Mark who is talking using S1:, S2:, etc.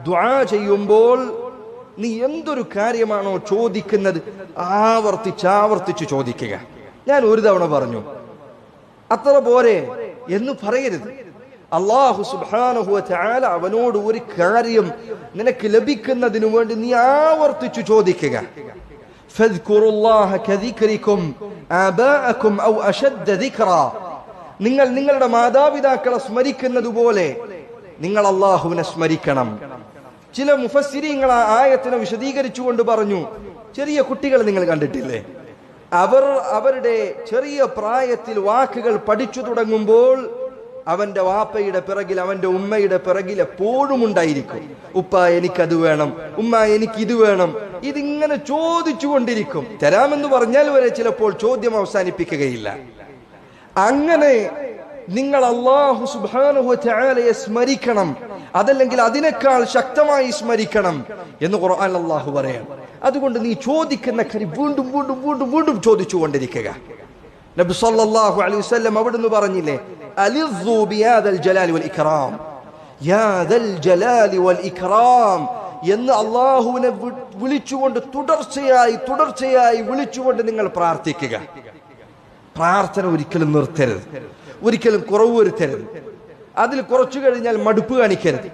S1: ദുആ ചെയ്യുമ്പോൾ നീ എന്തൊരു കാര്യമാണോ ചോദിക്കുന്നത് ആവർത്തിച്ച് ചോദിക്കുക. ഞാൻ ഒരു തവണ പറഞ്ഞു, അത്ര പോരെ എന്ന് പറയരുത്. അല്ലാഹു സുബ്ഹാനഹു വ തആല അവനോട് ഒരു കാര്യം നിനക്ക് ലഭിക്കുന്നതിനു വേണ്ടി നീ ആവർത്തിച്ചു ചോദിക്കുക. ഫദ്കുറുല്ലാഹ കദിക്രികും ആബാഅകും ഔ അശദ്ദ ദിക്റാ. നിങ്ങൾ നിങ്ങളുടെ മാതാപിതാക്കളെ സ്മരിക്കുന്നത് പോലെ നിങ്ങൾ അല്ലാഹുവിനെ സ്മരിക്കണം. ചില മുഫസ്സിരീങ്ങൾ ആ ആയത്തിനെ വിശദീകരിച്ചുകൊണ്ട് പറഞ്ഞു, ചെറിയ കുട്ടികൾ നിങ്ങൾ കണ്ടിട്ടില്ലേ, അവരുടെ ചെറിയ പ്രായത്തിൽ വാക്കുകൾ പഠിച്ചു തുടങ്ങുമ്പോൾ അവന്റെ വാപ്പയുടെ പിറകിൽ അവന്റെ ഉമ്മയുടെ പിറകിൽ എപ്പോഴും ഉണ്ടായിരിക്കും. ഉപ്പ എനിക്കത് വേണം, ഉമ്മ എനിക്കിത് വേണം, ഇതിങ്ങനെ ചോദിച്ചു കൊണ്ടിരിക്കും. തരാമെന്ന് പറഞ്ഞാൽ വരെ ചിലപ്പോൾ ചോദ്യം അവസാനിപ്പിക്കുകയില്ല. അങ്ങനെ നിങ്ങൾ അല്ലാഹു സുബ്ഹാനഹു വ തആലയെ സ്മരിക്കണം, അതല്ലെങ്കിൽ അതിനേക്കാൾ ശക്തമായി സ്മരിക്കണം എന്ന് ഖുർആനിൽ അല്ലാഹു പറയാണ്. അതുകൊണ്ട് നീ ചോദിക്കുന്ന കാര്യം വീണ്ടും വീണ്ടും വീണ്ടും വീണ്ടും ചോദിച്ചു കൊണ്ടിരിക്കുക. നബി സല്ലല്ലാഹു അലൈഹി വസല്ലം അവിടുന്ന് പറഞ്ഞില്ലേ, അലിസ്സു ബിയാദൽ ജലാലി വൽ ഇക്റാം, യാ ദൽ ജലാലി വൽ ഇക്റാം എന്ന് അല്ലാഹുവിനെ വിളിച്ചുകൊണ്ട് തുടർച്ചയായി വിളിച്ചുകൊണ്ട് നിങ്ങൾ പ്രാർത്ഥിക്കുക. പ്രാർത്ഥന ഒരിക്കലും നിർത്തരുത്, ഒരിക്കലും കുറവ് വരുത്തരുത്. അതിൽ കുറച്ചു കഴിഞ്ഞാൽ മടുപ്പ് കാണിക്കരുത്.